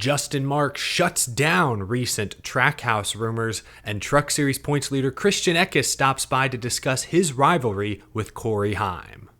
Justin Marks shuts down recent Trackhouse rumors, and Truck Series points leader Christian Eckes stops by to discuss his rivalry with Corey Heim.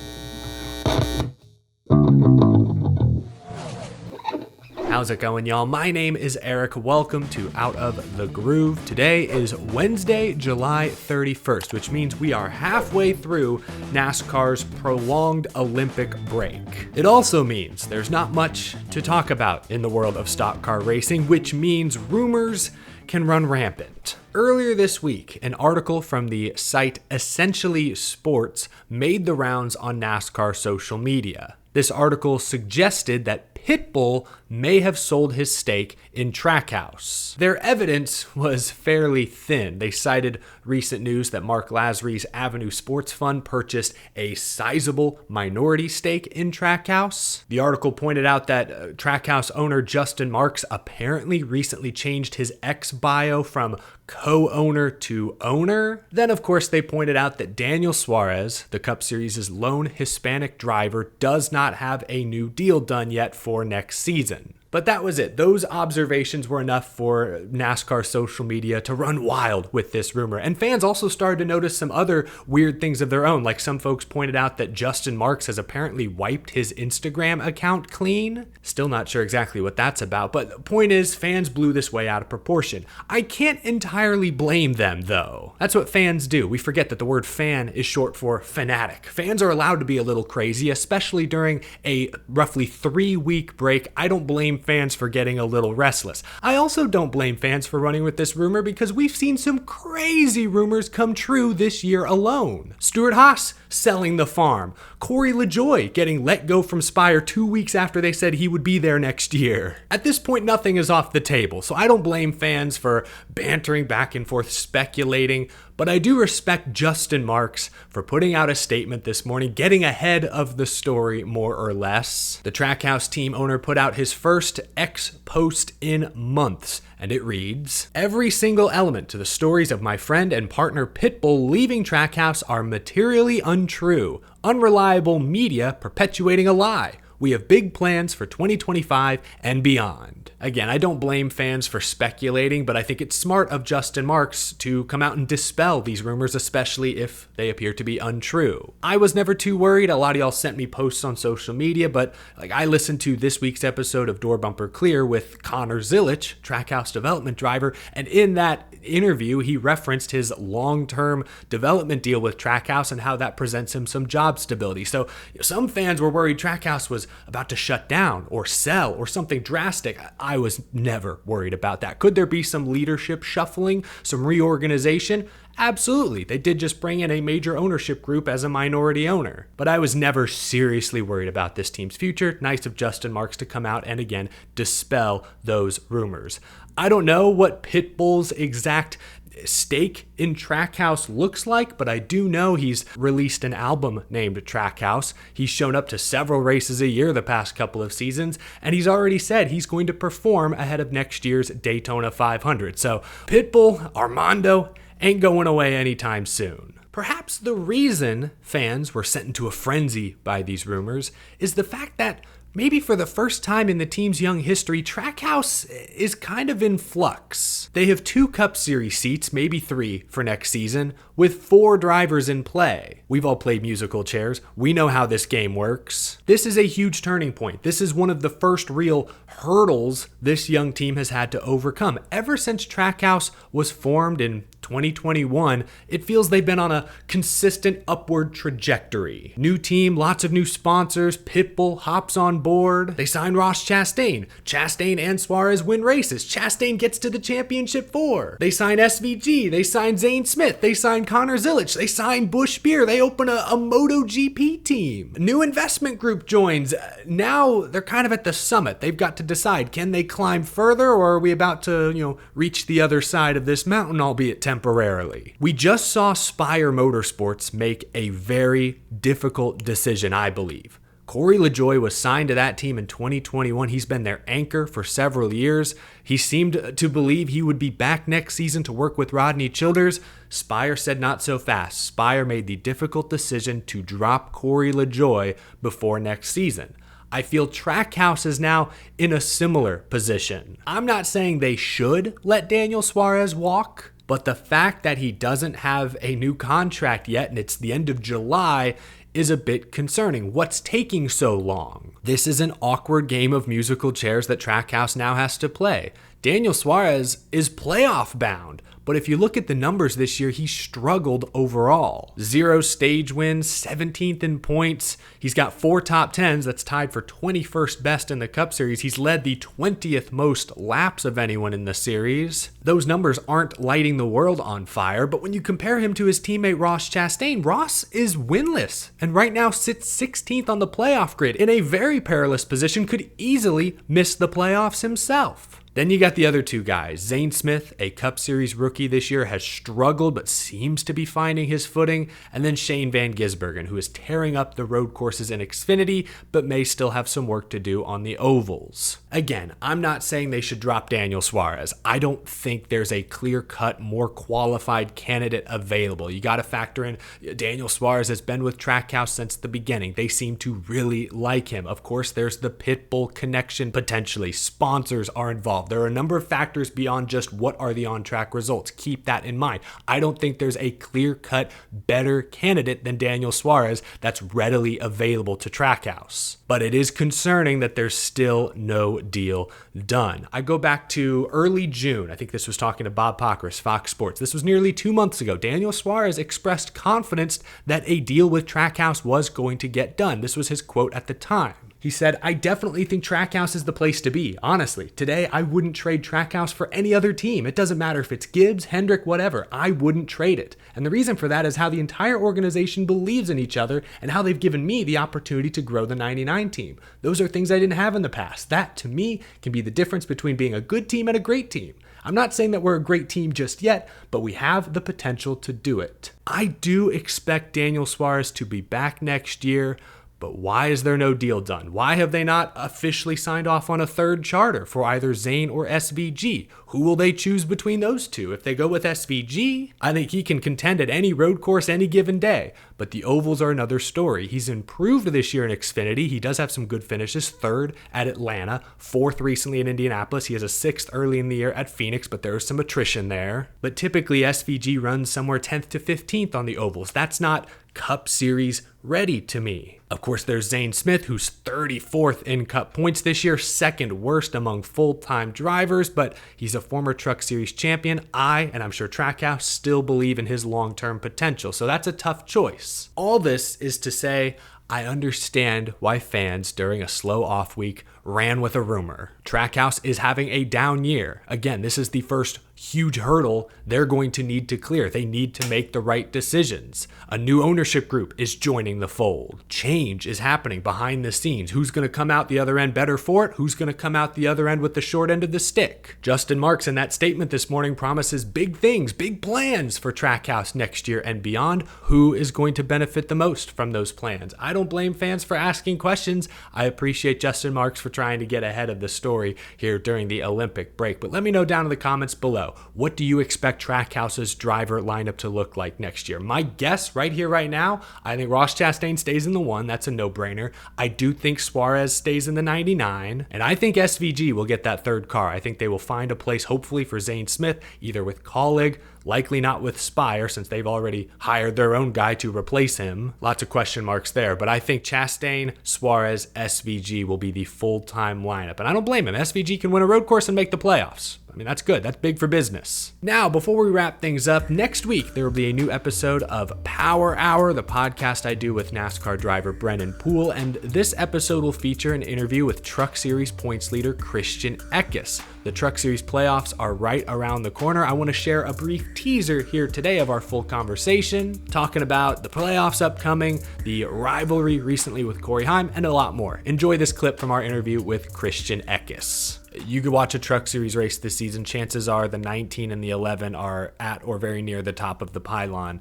How's it going, y'all? My name is Eric. Welcome to Out of the Groove. Today is Wednesday, July 31st, which means we are halfway through NASCAR's prolonged Olympic break. It also means there's not much to talk about in the world of stock car racing, which means rumors can run rampant. Earlier this week, an article from the site Essentially Sports made the rounds on NASCAR social media. This article suggested that Pitbull may have sold his stake in Trackhouse. Their evidence was fairly thin. They cited recent news that Mark Lasry's Avenue Sports Fund purchased a sizable minority stake in Trackhouse. The article pointed out that Trackhouse owner Justin Marks apparently recently changed his X bio from co-owner to owner. Then, of course, they pointed out that Daniel Suarez, the Cup Series' lone Hispanic driver, does not have a new deal done yet for next season. But that was it. Those observations were enough for NASCAR social media to run wild with this rumor. And fans also started to notice some other weird things of their own. Like some folks pointed out that Justin Marks has apparently wiped his Instagram account clean. Still not sure exactly what that's about. But the point is, fans blew this way out of proportion. I can't entirely blame them, though. That's what fans do. We forget that the word fan is short for fanatic. Fans are allowed to be a little crazy, especially during a roughly 3-week break. I don't blame fans for getting a little restless. I also don't blame fans for running with this rumor because we've seen some crazy rumors come true this year alone. Stuart Haas selling the farm. Corey LaJoie getting let go from Spire 2 weeks after they said he would be there next year. At this point, nothing is off the table, so I don't blame fans for bantering back and forth, speculating, but I do respect Justin Marks for putting out a statement this morning, getting ahead of the story more or less. The Trackhouse team owner put out his first X post in months, and it reads, "Every single element to the stories of my friend and partner Pitbull leaving Trackhouse are materially untrue, unreliable media perpetuating a lie. We have big plans for 2025 and beyond." Again, I don't blame fans for speculating, but I think it's smart of Justin Marks to come out and dispel these rumors, especially if they appear to be untrue. I was never too worried. A lot of y'all sent me posts on social media, but I listened to this week's episode of Door Bumper Clear with Connor Zilich, Trackhouse development driver, and in that interview, he referenced his long-term development deal with Trackhouse and how that presents him some job stability. So some fans were worried Trackhouse was about to shut down or sell or something drastic. I was never worried about that. Could there be some leadership shuffling, some reorganization? Absolutely. They did just bring in a major ownership group as a minority owner. But I was never seriously worried about this team's future. Nice of Justin Marks to come out and again dispel those rumors. I don't know what Pitbull's exact stake in Trackhouse looks like, but I do know he's released an album named Trackhouse. He's shown up to several races a year the past couple of seasons, and he's already said he's going to perform ahead of next year's Daytona 500. So Pitbull, Armando, ain't going away anytime soon. Perhaps the reason fans were sent into a frenzy by these rumors is the fact that maybe for the first time in the team's young history, Trackhouse is kind of in flux. They have 2 Cup Series seats, maybe 3 for next season, with 4 drivers in play. We've all played musical chairs. We know how this game works. This is a huge turning point. This is one of the first real hurdles this young team has had to overcome. Ever since Trackhouse was formed in 2021, it feels they've been on a consistent upward trajectory. New team, lots of new sponsors, Pitbull hops on board. They sign Ross Chastain. Chastain and Suarez win races. Chastain gets to the championship 4. They sign SVG. They sign Zane Smith. They sign Connor Zilich. They sign Busch Beer. They open a MotoGP team. New investment group joins. Now they're kind of at the summit. They've got to decide, can they climb further, or are we about to, reach the other side of this mountain, albeit temporarily? We just saw Spire Motorsports make a very difficult decision, I believe. Corey LaJoie was signed to that team in 2021. He's been their anchor for several years. He seemed to believe he would be back next season to work with Rodney Childers. Spire said not so fast. Spire made the difficult decision to drop Corey LaJoie before next season. I feel Trackhouse is now in a similar position. I'm not saying they should let Daniel Suarez walk, but the fact that he doesn't have a new contract yet and it's the end of July is a bit concerning. What's taking so long? This is an awkward game of musical chairs that Trackhouse now has to play. Daniel Suarez is playoff bound, but if you look at the numbers this year, he struggled overall. 0 stage wins, 17th in points. He's got 4 top 10s. That's tied for 21st best in the Cup Series. He's led the 20th most laps of anyone in the series. Those numbers aren't lighting the world on fire, but when you compare him to his teammate Ross Chastain, Ross is winless and right now sits 16th on the playoff grid in a very perilous position, could easily miss the playoffs himself. Then you got the other two guys. Zane Smith, a Cup Series rookie this year, has struggled but seems to be finding his footing. And then Shane Van Gisbergen, who is tearing up the road courses in Xfinity but may still have some work to do on the ovals. Again, I'm not saying they should drop Daniel Suarez. I don't think there's a clear-cut, more qualified candidate available. You got to factor in Daniel Suarez has been with Trackhouse since the beginning. They seem to really like him. Of course, there's the Pitbull connection potentially. Sponsors are involved. There are a number of factors beyond just what are the on-track results. Keep that in mind. I don't think there's a clear-cut, better candidate than Daniel Suarez that's readily available to Trackhouse. But it is concerning that there's still no deal done. I go back to early June. I think this was talking to Bob Pockris, Fox Sports. This was nearly 2 months ago. Daniel Suarez expressed confidence that a deal with Trackhouse was going to get done. This was his quote at the time. He said, "I definitely think Trackhouse is the place to be. Honestly, today I wouldn't trade Trackhouse for any other team. It doesn't matter if it's Gibbs, Hendrick, whatever. I wouldn't trade it. And the reason for that is how the entire organization believes in each other and how they've given me the opportunity to grow the 99 team. Those are things I didn't have in the past. That, to me, can be the difference between being a good team and a great team. I'm not saying that we're a great team just yet, but we have the potential to do it." I do expect Daniel Suarez to be back next year, but why is there no deal done? Why have they not officially signed off on a third charter for either Zane or SVG? Who will they choose between those two? If they go with SVG, I think he can contend at any road course any given day. But the ovals are another story. He's improved this year in Xfinity. He does have some good finishes. 3rd at Atlanta, 4th recently in Indianapolis. He has a 6th early in the year at Phoenix, but there is some attrition there. But typically SVG runs somewhere 10th to 15th on the ovals. That's not Cup Series ready to me. Of course, there's Zane Smith, who's 34th in Cup points this year, 2nd worst among full-time drivers, but he's a former Truck Series champion. And I'm sure Trackhouse, still believe in his long-term potential, so that's a tough choice. All this is to say, I understand why fans during a slow off week ran with a rumor. Trackhouse is having a down year. Again, this is the first huge hurdle they're going to need to clear. They need to make the right decisions. A new ownership group is joining the fold. Change is happening behind the scenes. Who's going to come out the other end better for it? Who's going to come out the other end with the short end of the stick? Justin Marks in that statement this morning promises big things, big plans for Trackhouse next year and beyond. Who is going to benefit the most from those plans? I don't blame fans for asking questions. I appreciate Justin Marks for trying to get ahead of the story here during the Olympic break. But let me know down in the comments below, what do you expect Trackhouse's driver lineup to look like next year? My guess right here, right now, I think Ross Chastain stays in the 1. That's a no-brainer. I do think Suarez stays in the 99. And I think SVG will get that 3rd car. I think they will find a place, hopefully, for Zane Smith, either with Colleague, likely not with Spire, since they've already hired their own guy to replace him. Lots of question marks there, but I think Chastain, Suarez, SVG will be the full-time lineup. And I don't blame him. SVG can win a road course and make the playoffs. I mean, that's good. That's big for business. Now, before we wrap things up, next week there will be a new episode of Power Hour, the podcast I do with NASCAR driver Brennan Poole, and this episode will feature an interview with Truck Series points leader Christian Eckes. The Truck Series playoffs are right around the corner. I want to share a brief teaser here today of our full conversation, talking about the playoffs upcoming, the rivalry recently with Corey Heim, and a lot more. Enjoy this clip from our interview with Christian Eckes. You could watch a Truck Series race this season. Chances are the 19 and the 11 are at or very near the top of the pylon.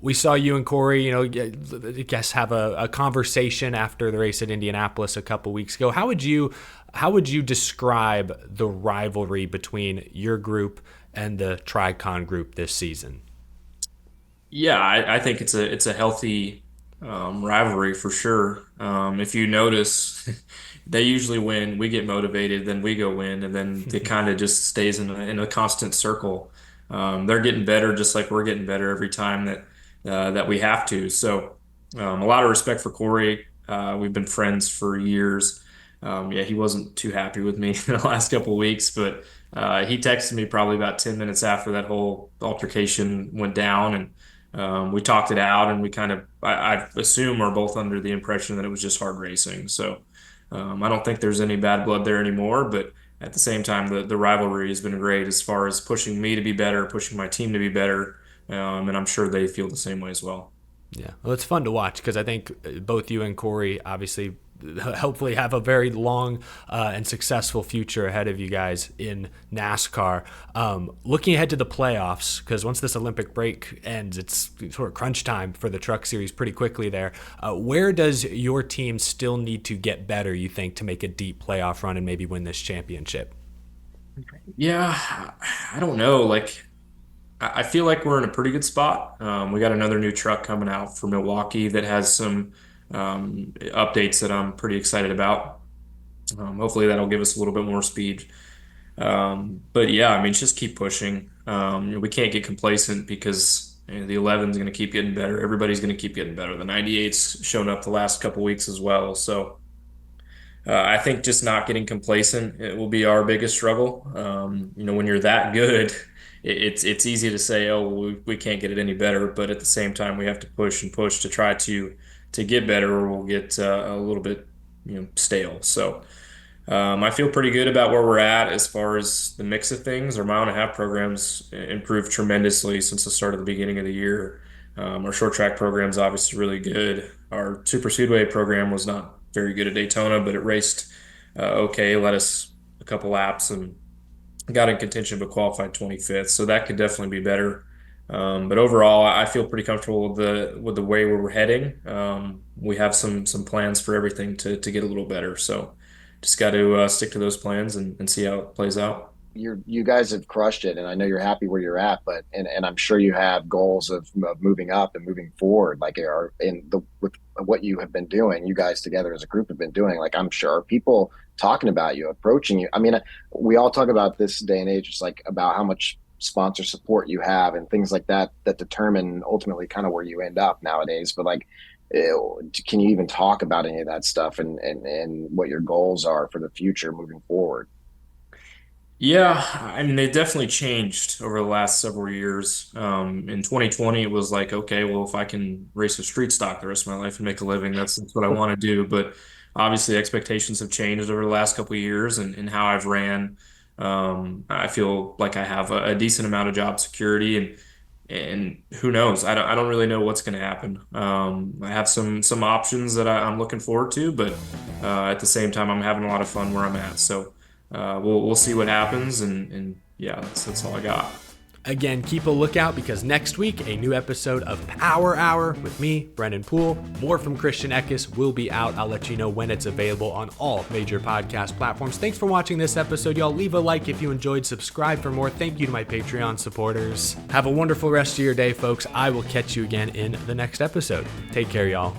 We saw you and Corey, I guess, have a conversation after the race at Indianapolis a couple weeks ago. How would you describe the rivalry between your group and the Tricon group this season? Yeah, I think it's a healthy Rivalry for sure. If you notice, they usually win. We get motivated, then we go win, and then it kind of just stays in a constant circle. They're getting better, just like we're getting better every time that we have to. So, a lot of respect for Corey. We've been friends for years. Yeah, he wasn't too happy with me the last couple of weeks, but he texted me probably about 10 minutes after that whole altercation went down, and we talked it out, and we kind of, I assume, are both under the impression that it was just hard racing. So I don't think there's any bad blood there anymore. But at the same time, the rivalry has been great as far as pushing me to be better, pushing my team to be better. And I'm sure they feel the same way as well. Yeah, well, it's fun to watch because I think both you and Corey obviously hopefully have a very long and successful future ahead of you guys in NASCAR. Looking ahead to the playoffs, because once this Olympic break ends, it's sort of crunch time for the Truck Series pretty quickly there. Where does your team still need to get better, you think, to make a deep playoff run and maybe win this championship? Yeah, I don't know. Like, I feel like we're in a pretty good spot. We got another new truck coming out for Milwaukee that has some updates that I'm pretty excited about. Hopefully that'll give us a little bit more speed. But yeah, I mean, just keep pushing. We can't get complacent because the 11 is going to keep getting better. Everybody's going to keep getting better. The 98's shown up the last couple weeks as well. So I think just not getting complacent, it will be our biggest struggle. When you're that good, it's easy to say, oh, we can't get it any better. But at the same time, we have to push and push to try to get better, or we'll get a little bit stale. So. I feel pretty good about where we're at as far as the mix of things. Our mile and a half programs improved tremendously since the start of the beginning of the year. Our short track program is obviously really good. Our super speedway program was not very good at Daytona, but it raced okay, led us a couple laps and got in contention but qualified 25th. So that could definitely be better. But overall, I feel pretty comfortable with the way we're heading. We have some plans for everything to get a little better. So just got to stick to those plans and see how it plays out. You guys have crushed it, and I know you're happy where you're at, but and I'm sure you have goals of moving up and moving forward. Like, are in the with what you have been doing, you guys together as a group have been doing. Like, I'm sure people talking about you, approaching you. I mean, we all talk about this day and age. It's like about how much sponsor support you have and things like that that determine ultimately kind of where you end up nowadays. But like, can you even talk about any of that stuff and what your goals are for the future moving forward? Yeah, I mean, they've definitely changed over the last several years. In 2020, it was like, okay, well, if I can race a street stock the rest of my life and make a living, that's what I want to do. But obviously, expectations have changed over the last couple of years, and how I've ran. I feel like I have a decent amount of job security, and who knows? I don't really know what's going to happen. I have some options that I'm looking forward to, but at the same time, I'm having a lot of fun where I'm at. So. We'll see what happens, and yeah, that's all I got. Again, keep a lookout because next week, a new episode of Power Hour with me, Brendan Poole. More from Christian Eckes will be out. I'll let you know when it's available on all major podcast platforms. Thanks for watching this episode, y'all. Leave a like if you enjoyed. Subscribe for more. Thank you to my Patreon supporters. Have a wonderful rest of your day, folks. I will catch you again in the next episode. Take care, y'all.